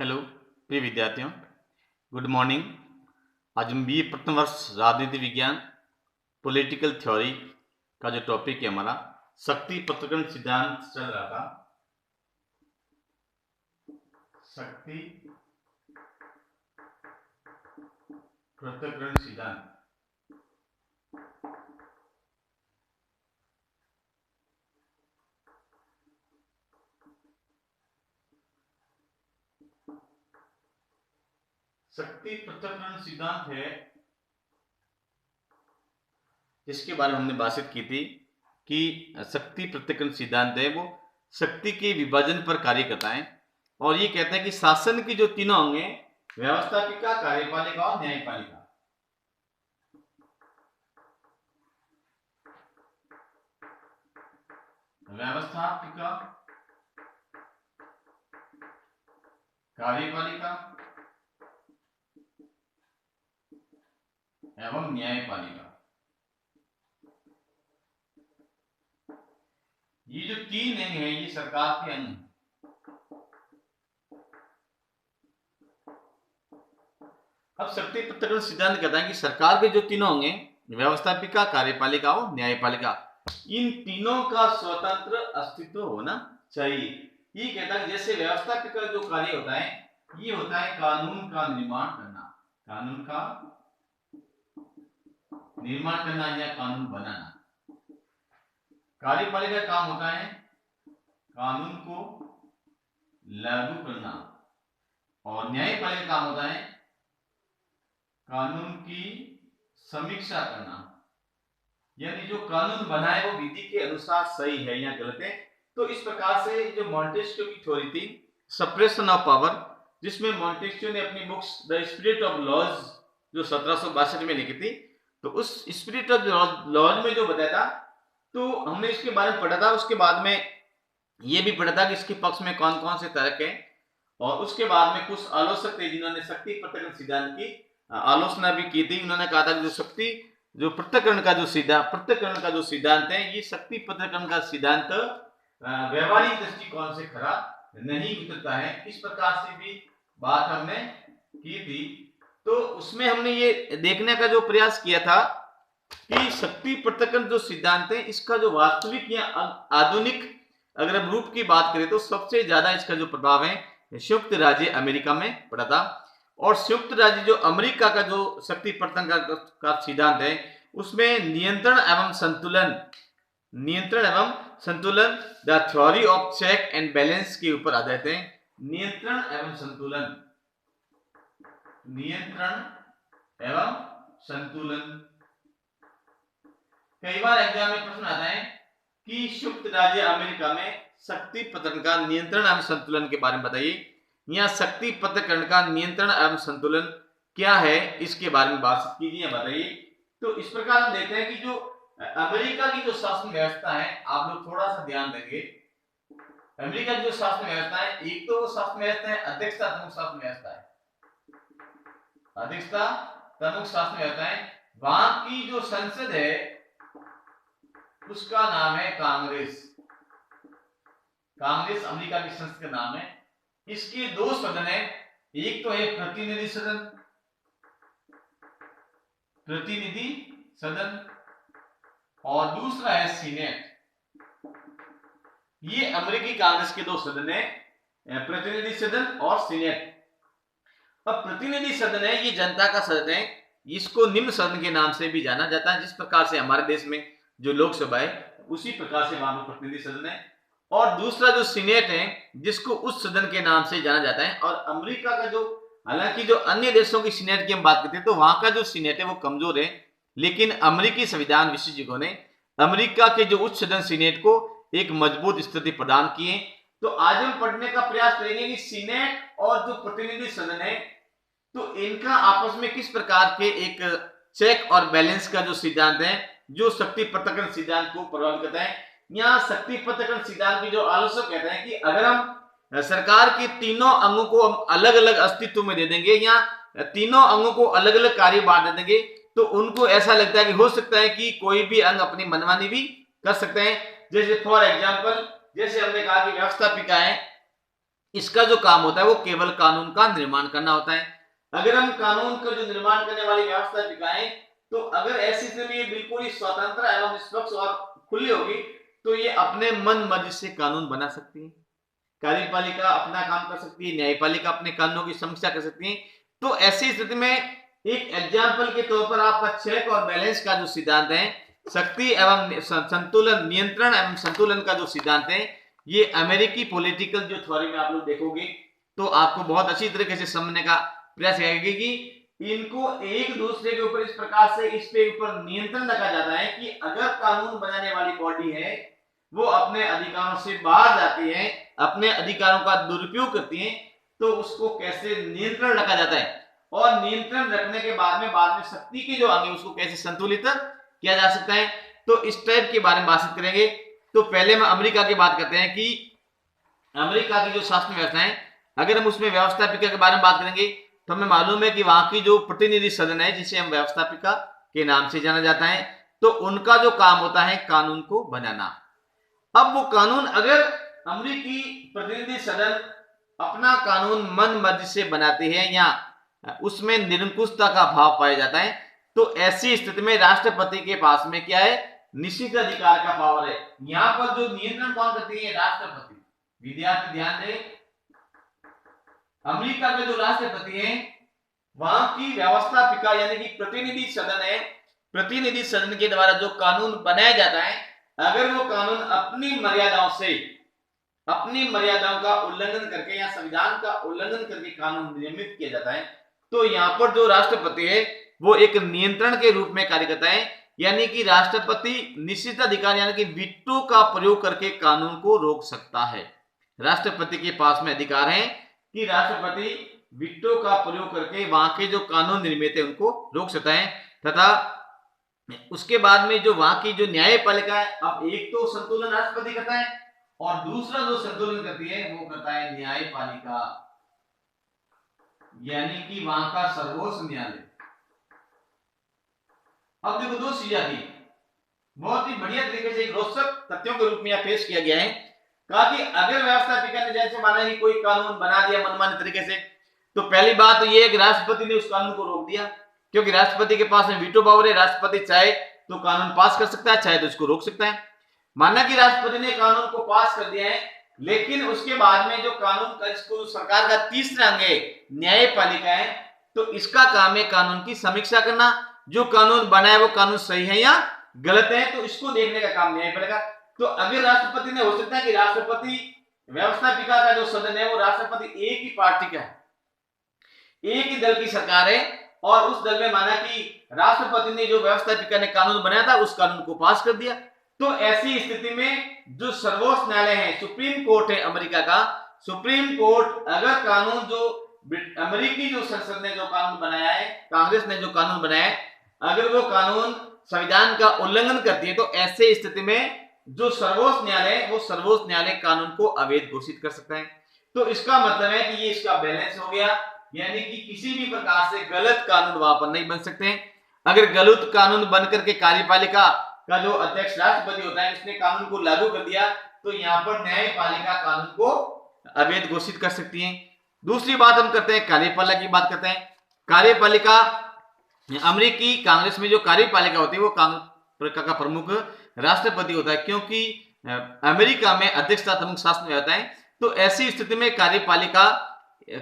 Hello प्रिय विद्यार्थियों, good morning. आज हम बीए प्रथम वर्ष राजनीति विज्ञान पॉलिटिकल थ्योरी का जो टॉपिक है हमारा शक्ति पृथक्करण सिद्धांत चल रहा था। शक्ति पृथक्करण सिद्धांत। शक्ति पृथक्करण सिद्धांत है जिसके बारे में हमने बातचीत की थी कि शक्ति पृथक्करण सिद्धांत है वो शक्ति के विभाजन पर कार्य करता है और ये कहता है कि शासन की जो तीनों अंग हैं, व्यवस्थापिका, कार्यपालिका और न्यायपालिका, व्यवस्थापिका, कार्यपालिका एवं न्यायपालिका, ये जो तीन अंग है ये सरकार के अंग। अब शक्ति पृथक्करण सिद्धांत कहता है कि सरकार के जो तीनों अंग हैं, व्यवस्थापिका, कार्यपालिका और न्यायपालिका, इन तीनों का स्वतंत्र अस्तित्व होना चाहिए। ये कहता है जैसे व्यवस्थापिका जो कार्य होता है ये होता है कानून का निर्माण करना, कानून का निर्माण करना या कानून बनाना। कार्यपालिका का काम होता है कानून को लागू करना और न्यायपालिका का काम होता है कानून की समीक्षा करना, यानी जो कानून बनाए वो विधि के अनुसार सही है या गलत है। तो इस प्रकार से जो मॉन्टेस्क्यू की थ्योरी थी सप्रेशन ऑफ पावर, जिसमें मॉन्टेस्क्यू ने अपनी books the spirit of laws जो 1762 में लिखी थी, तो उस स्पिरिट ऑफ लॉज में जो बताया था तो हमने इसके बारे में पढ़ा था। उसके बाद में ये भी पढ़ा था कि इसके पक्ष में कौन कौन से तर्क हैं और उसके बाद में कुछ आलोचक थे जिन्होंने शक्ति पृथक्करण सिद्धांत की आलोचना भी की थी। उन्होंने कहा था कि जो पृथक्करण का जो सिद्धांत है ये शक्ति पृथक्करण का सिद्धांत व्यवहारिक दृष्टिकोण से खरा नहीं उतरता है। इस प्रकार से भी बात हमने की थी। तो उसमें हमने ये देखने का जो प्रयास किया था कि शक्ति पृथक्करण जो सिद्धांत है इसका जो वास्तविक या आधुनिक अगर हम रूप की बात करें तो सबसे ज्यादा इसका जो प्रभाव है संयुक्त राज्य अमेरिका में पड़ा था। और संयुक्त राज्य जो अमेरिका का जो शक्ति पृथक्करण का सिद्धांत है उसमें नियंत्रण एवं संतुलन the theory of check and balance के ऊपर आधारित है। नियंत्रण एवं संतुलन। कई बार एग्जाम में प्रश्न आता है कि संयुक्त राज्य अमेरिका में शक्ति पृथक्करण का नियंत्रण एवं संतुलन के बारे में बताइए, या शक्ति पृथक्करण का नियंत्रण एवं संतुलन क्या है इसके बारे में बात कीजिए, बताइए। तो इस प्रकार हम देखते हैं कि जो अमेरिका की जो शासन व्यवस्था है, आप लोग थोड़ा सा ध्यान देंगे। अमेरिका की जो शासन व्यवस्था है, एक तो वो शासन व्यवस्था है अध्यक्षता प्रमुख शासन व्यवस्था है, अध्यक्षता प्रमुख शासन व्यवस्था है। वहां की जो संसद है उसका नाम है कांग्रेस अमेरिका की संसद का नाम है। इसके दो सदन है, एक तो है प्रतिनिधि सदन और दूसरा है सीनेट। ये अमेरिकी कांग्रेस के दो सदन है, प्रतिनिधि सदन और सीनेट। अब प्रतिनिधि सदन है ये जनता का सदन है, इसको निम्न सदन के नाम से भी जाना जाता है। जिस प्रकार से हमारे देश में जो लोकसभा है उसी प्रकार से वहां पर प्रतिनिधि सदन है। और दूसरा जो सीनेट है जिसको उस सदन के नाम से जाना जाता है। और अमेरिका का जो, हालांकि जो अन्य देशों की सीनेट की हम बात करते हैं तो वहां का जो सीनेट है वो कमजोर है, लेकिन अमेरिकी संविधान विशेषज्ञों ने अमेरिका के जो उच्च सदन सीनेट को एक मजबूत स्थिति प्रदान की है। तो आज हम पढ़ने का प्रयास करेंगे कि सीनेट और जो प्रतिनिधि सदन है तो इनका आपस में किस प्रकार के एक चेक और बैलेंस का जो सिद्धांत है जो शक्ति पृथक्करण सिद्धांत को प्रभावित करता है। यहाँ शक्ति पृथक्करण सिद्धांत की जो आलोचक कहते हैं कि अगर हम सरकार के तीनों अंगों को हम अलग अलग अस्तित्व में दे देंगे या तीनों अंगों को अलग अलग कार्य बांट दे देंगे तो उनको ऐसा लगता है कि हो सकता है कि कोई भी अंग अपनी मनमानी भी कर सकते हैं। जैसे फॉर एग्जाम्पल, जैसे हमने कहा कि व्यवस्थापिका है इसका जो काम होता है वो केवल कानून का निर्माण करना होता है। अगर हम कानून का जो निर्माण करने वाली व्यवस्था दिखाएं, तो अगर ऐसी स्थिति में बिल्कुल ही स्वतंत्र एवं निष्पक्ष और खुली होगी, तो ये अपने मन मर्जी से कानून बना सकती है। कार्यपालिका अपना काम कर सकती है, न्यायपालिका अपने कानूनों की समीक्षा कर सकती है। तो ऐसी स्थिति में एक एग्जाम्पल के तौर पर आपका चेक और बैलेंस का जो सिद्धांत है, शक्ति एवं संतुलन, नियंत्रण एवं संतुलन का जो सिद्धांत है, ये अमेरिकी पॉलिटिकल जो थ्योरी में आप लोग देखोगे तो आपको बहुत अच्छी तरीके से समझने का प्रयास करेगी कि इनको एक दूसरे के ऊपर इस प्रकार से इस पे ऊपर नियंत्रण रखा जाता है कि अगर कानून बनाने वाली बॉडी है वो अपने अधिकारों से बाहर जाती है, अपने अधिकारों का दुरुपयोग करती है, तो उसको कैसे नियंत्रण रखा जाता है और नियंत्रण रखने के बाद में शक्ति के जो अंग उसको कैसे संतुलित किया जा सकता है। तो इस टाइप के बारे में बात करेंगे। तो पहले हम अमेरिका की बात करते हैं कि अमेरिका की जो शासन व्यवस्था है, अगर हम उसमें व्यवस्थापिका के बारे में बात करेंगे तो हमें मालूम है कि वहां की जो प्रतिनिधि सदन है, जिसे हम व्यवस्थापिका के नाम से जाना जाता है, तो उनका जो काम होता है कानून को बनाना। अब वो कानून अगर अमेरिकी प्रतिनिधि सदन अपना कानून मन मर्जी से बनाते हैं या उसमें निरंकुशता का भाव पाया जाता है, तो ऐसी स्थिति में राष्ट्रपति के पास में क्या है, निश्चित अधिकार का पावर है। यहां पर जो नियंत्रण कौन करती है, राष्ट्रपति। विद्यार्थी ध्यान दें, अमेरिका के जो राष्ट्रपति हैं वहां की व्यवस्थापिका यानी कि प्रतिनिधि सदन है, प्रतिनिधि सदन के द्वारा जो कानून बनाया जाता है, अगर वो कानून अपनी मर्यादाओं का उल्लंघन करके या संविधान का उल्लंघन करके कानून निर्मित किया जाता है, तो यहाँ पर जो राष्ट्रपति है वो एक नियंत्रण के रूप में कार्य करता है, यानी कि राष्ट्रपति निश्चित अधिकार यानी कि वीटो का प्रयोग करके कानून को रोक सकता है। राष्ट्रपति के पास में अधिकार है कि राष्ट्रपति वीटो का प्रयोग करके वहां के जो कानून निर्मित है उनको रोक सकता है। तथा उसके बाद में जो वहां की जो न्यायपालिका है, अब एक तो संतुलन राष्ट्रपति करता है और दूसरा जो संतुलन करती है वो करता है न्यायपालिका, यानी कि वहां का सर्वोच्च न्यायालय। अब देखो दो चीजें आती है, बहुत ही बढ़िया तरीके से एक रोचक तथ्यों के रूप में यह पेश किया गया है। कहा कि अगर व्यवस्थापिका ने जैसे माना कि कोई कानून बना दिया मनमाने तरीके से, तो पहली बात तो यह है कि राष्ट्रपति ने उस कानून को रोक दिया, क्योंकि राष्ट्रपति के पास में वीटो पावर है। राष्ट्रपति चाहे तो कानून पास कर सकता है, चाहे तो उसको रोक सकता है। माना कि राष्ट्रपति ने कानून को पास कर दिया है, लेकिन उसके बाद में जो कानून का इसको सरकार का तीसरा अंग है न्यायपालिका है, तो इसका काम है कानून की समीक्षा करना, जो कानून बना है वो कानून सही है या गलत है, तो इसको देखने का काम न्यायपालिका। तो अगर राष्ट्रपति ने, हो सकता है कि राष्ट्रपति व्यवस्थापिका का जो सदन है वो राष्ट्रपति एक ही पार्टी का है, एक ही दल की सरकार है, और उस दल में माना कि राष्ट्रपति ने जो व्यवस्थापिका ने कानून बनाया था उस कानून को पास कर दिया। तो ऐसी स्थिति में जो सर्वोच्च न्यायालय है, सुप्रीम कोर्ट है अमेरिका का, सुप्रीम कोर्ट अगर कानून जो अमेरिकी जो संसद ने जो कानून बनाया है, कांग्रेस ने जो कानून बनाया है, अगर वो कानून संविधान का उल्लंघन करती है, तो ऐसे स्थिति में जो सर्वोच्च न्यायालय है वो सर्वोच्च न्यायालय कानून को अवैध घोषित कर सकता है। तो इसका मतलब है कि ये इसका बैलेंस हो गया, यानी कि किसी भी प्रकार से गलत कानून वहां पर नहीं बन सकते। अगर गलत कानून बनकर के कार्यपालिका का जो अध्यक्ष राष्ट्रपति होता है उसने कानून को लागू कर दिया, तो यहाँ पर न्यायपालिका कानून को अवैध घोषित कर सकती है। दूसरी बात हम करते हैं, कार्यपालिका की बात करते हैं। कार्यपालिका अमेरिकी कांग्रेस में जो कार्यपालिका होती है वो कांग्रेस का प्रमुख राष्ट्रपति होता है, क्योंकि अमेरिका में अध्यक्षतात्मक शासन व्यवस्था है। तो ऐसी स्थिति में कार्यपालिका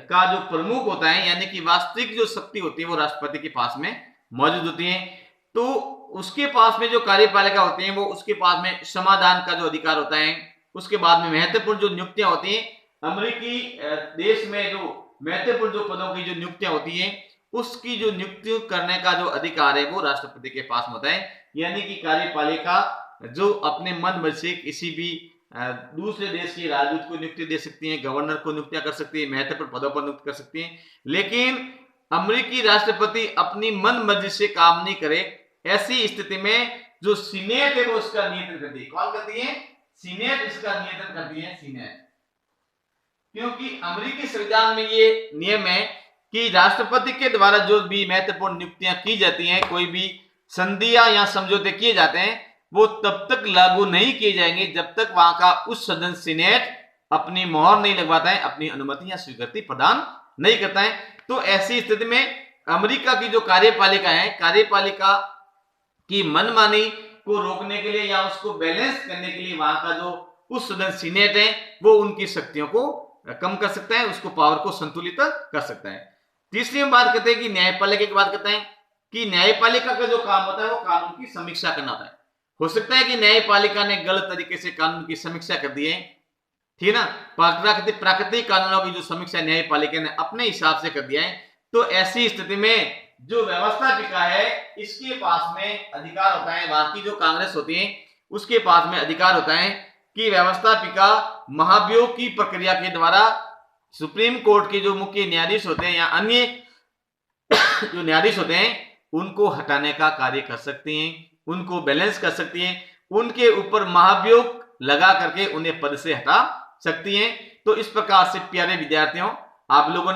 का जो प्रमुख होता है यानी कि वास्तविक जो शक्ति होती है वो राष्ट्रपति के पास में मौजूद होती है। तो उसके पास में जो कार्यपालिका होती है वो उसके पास में समाधान का जो अधिकार होता है। उसके बाद में महत्वपूर्ण जो नियुक्तियां होती हैं, अमेरिकी देश में जो महत्वपूर्ण जो पदों की जो नियुक्तियां होती है उसकी जो नियुक्ति करने का जो अधिकार है वो राष्ट्रपति के पास होता है। यानी कि कार्यपालिका जो अपने मन मर्जी से किसी भी दूसरे देश के राजदूत को नियुक्ति दे सकती है, गवर्नर को नियुक्तियां कर सकती है, महत्वपूर्ण पदों पर नियुक्त कर सकती है, लेकिन अमेरिकी राष्ट्रपति अपनी मन मर्जी से काम नहीं करे। ऐसी स्थिति में जो सीनेट है वो उसका नियंत्रण करती है। कौन करती है? सीनेट इसका नियंत्रण करती है, सीनेट। क्योंकि अमेरिकी संविधान में ये नियम है कि राष्ट्रपति के द्वारा जो भी महत्वपूर्ण नियुक्तियां की जाती हैं, कोई भी संधियां या समझौते किए जाते हैं, वो तब तक लागू नहीं किए जाएंगे जब तक वहां का उस सदन सीनेट अपनी मोहर नहीं लगवाता है, अपनी अनुमति या स्वीकृति प्रदान नहीं करता है। तो ऐसी स्थिति में अमेरिका की जो कार्यपालिका है, कार्यपालिका की मनमानी को रोकने के लिए या उसको बैलेंस करने के लिए वहां का जो उस सदन सीनेट है वो उनकी शक्तियों को कम कर सकता है, उसको पावर को संतुलित कर सकता है। तीसरी हम बात करते हैं कि न्यायपालिका की बात करते हैं कि न्यायपालिका का जो काम होता है वो कानून की समीक्षा करना होता है। हो सकता है कि न्यायपालिका ने गलत तरीके से कानून की समीक्षा कर दी है, ठीक है ना, प्राकृतिक कानूनों की जो समीक्षा न्यायपालिका ने अपने हिसाब से कर दिया है। तो ऐसी स्थिति में जो व्यवस्थापिका है इसके पास में अधिकार होता है, वहां की जो कांग्रेस होती है उसके पास में अधिकार होता है कि व्यवस्थापिका महाभियोग की प्रक्रिया के द्वारा सुप्रीम कोर्ट के जो मुख्य न्यायाधीश होते हैं या अन्य जो न्यायाधीश होते हैं उनको हटाने का कार्य कर सकती हैं, उनको बैलेंस कर सकती हैं, उनके ऊपर महाभियोग लगा करके उन्हें पद से हटा सकती हैं। तो इस प्रकार से प्यारे विद्यार्थियों, आप लोगों ने